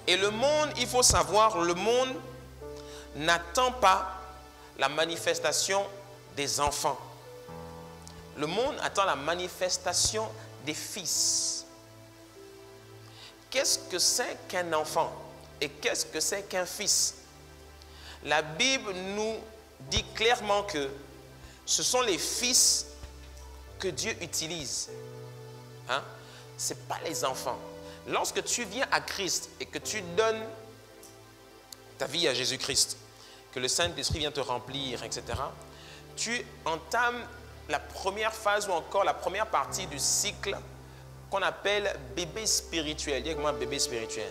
Et le monde, il faut savoir, le monde n'attend pas la manifestation des enfants. Le monde attend la manifestation des fils. Qu'est-ce que c'est qu'un enfant et qu'est-ce que c'est qu'un fils? La Bible nous dit clairement que ce sont les fils que Dieu utilise. Hein? Ce n'est pas les enfants. Lorsque tu viens à Christ et que tu donnes ta vie à Jésus-Christ, que le Saint-Esprit vient te remplir, etc., tu entames la première phase ou encore la première partie du cycle qu'on appelle bébé spirituel. Dis avec moi, bébé spirituel.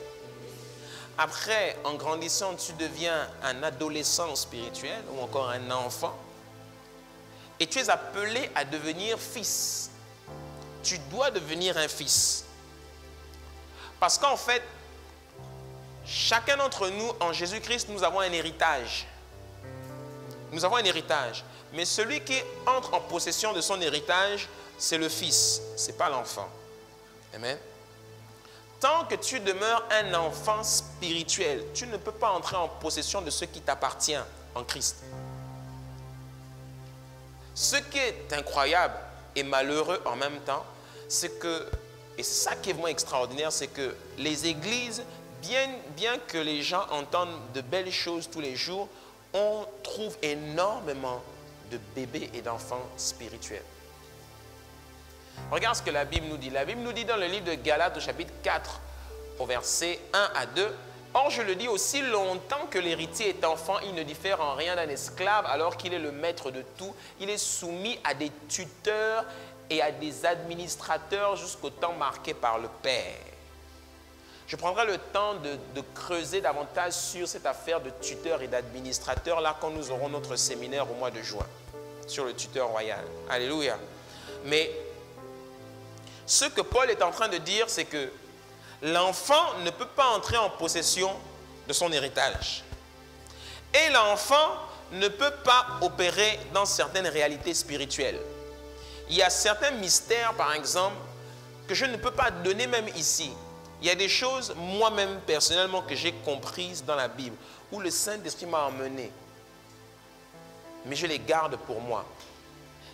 Après, en grandissant, tu deviens un adolescent spirituel ou encore un enfant. Et tu es appelé à devenir fils. Tu dois devenir un fils. Parce qu'en fait, chacun d'entre nous, en Jésus-Christ, nous avons un héritage. Nous avons un héritage. Mais celui qui entre en possession de son héritage, c'est le fils, ce n'est pas l'enfant. Amen. Tant que tu demeures un enfant spirituel, tu ne peux pas entrer en possession de ce qui t'appartient en Christ. Ce qui est incroyable et malheureux en même temps, c'est que, et c'est ça qui est vraiment extraordinaire, c'est que les églises, bien que les gens entendent de belles choses tous les jours, on trouve énormément de bébés et d'enfants spirituels. Regarde ce que la Bible nous dit. La Bible nous dit dans le livre de Galates au chapitre 4, au verset 1 à 2, « Or, je le dis, aussi longtemps que l'héritier est enfant, il ne diffère en rien d'un esclave, alors qu'il est le maître de tout. Il est soumis à des tuteurs et à des administrateurs jusqu'au temps marqué par le Père. » Je prendrai le temps de creuser davantage sur cette affaire de tuteur et d'administrateur là quand nous aurons notre séminaire au mois de juin sur le tuteur royal. Alléluia. Mais ce que Paul est en train de dire, c'est que l'enfant ne peut pas entrer en possession de son héritage. Et l'enfant ne peut pas opérer dans certaines réalités spirituelles. Il y a certains mystères, par exemple, que je ne peux pas donner même ici. Il y a des choses, moi-même, personnellement, que j'ai comprises dans la Bible, où le Saint-Esprit m'a emmené. Mais je les garde pour moi.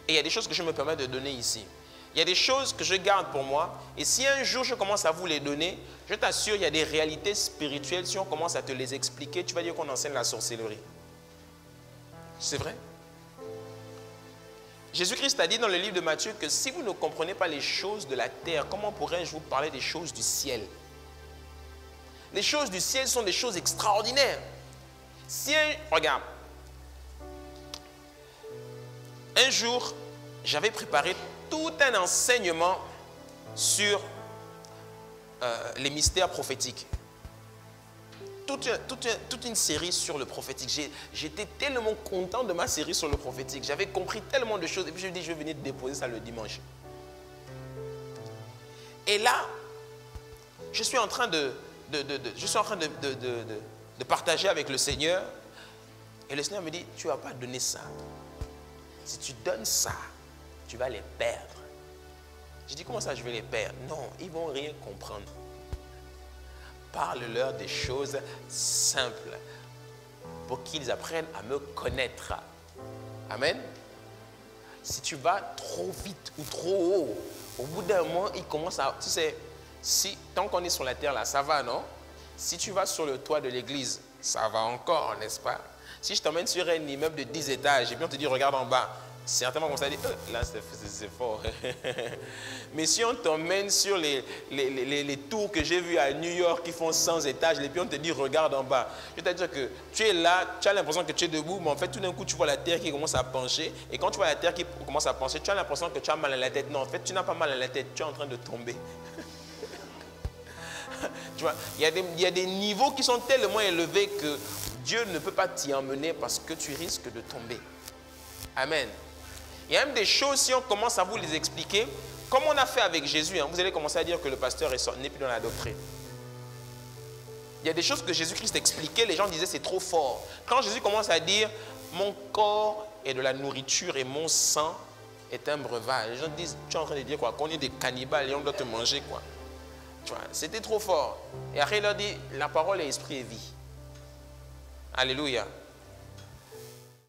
Et il y a des choses que je me permets de donner ici. Il y a des choses que je garde pour moi. Et si un jour je commence à vous les donner, je t'assure, il y a des réalités spirituelles. Si on commence à te les expliquer, tu vas dire qu'on enseigne la sorcellerie. C'est vrai. Jésus-Christ a dit dans le livre de Matthieu que si vous ne comprenez pas les choses de la terre, comment pourrais-je vous parler des choses du ciel? Les choses du ciel sont des choses extraordinaires. Regarde, un jour, j'avais préparé tout un enseignement sur les mystères prophétiques. Toute une série sur le prophétique. J'étais tellement content de ma série sur le prophétique. J'avais compris tellement de choses. Et puis je me dis, je vais venir déposer ça le dimanche. Et là, je suis en train de partager avec le Seigneur. Et le Seigneur me dit, tu ne vas pas donner ça. Si tu donnes ça, tu vas les perdre. Je dis, comment ça je vais les perdre? Non, ils ne vont rien comprendre. Parle-leur des choses simples pour qu'ils apprennent à me connaître. Amen. Si tu vas trop vite ou trop haut, au bout d'un moment, ils commencent à... Tu sais, tant qu'on est sur la terre là, ça va, non? Si tu vas sur le toit de l'église, ça va encore, n'est-ce pas? Si je t'emmène sur un immeuble de 10 étages et puis on te dit, regarde en bas, certainement comme ça, dit, là c'est fort. Mais si on t'emmène sur les tours que j'ai vues à New York qui font 100 étages, et puis on te dit regarde en bas, je vais te dire que tu es là, tu as l'impression que tu es debout, mais en fait tout d'un coup tu vois la terre qui commence à pencher, et quand tu vois la terre qui commence à pencher, tu as l'impression que tu as mal à la tête. Non, en fait tu n'as pas mal à la tête, tu es en train de tomber. Tu vois, il y a des niveaux qui sont tellement élevés que Dieu ne peut pas t'y emmener parce que tu risques de tomber. Amen. Il y a même des choses, si on commence à vous les expliquer, comme on a fait avec Jésus, vous allez commencer à dire que le pasteur n'est plus dans la doctrine. Il y a des choses que Jésus-Christ expliquait, les gens disaient c'est trop fort. Quand Jésus commence à dire mon corps est de la nourriture et mon sang est un breuvage, les gens disent tu es en train de dire quoi? Qu'on est des cannibales et on doit te manger quoi? C'était trop fort. Et après, il leur dit, la parole est esprit et vie. Alléluia.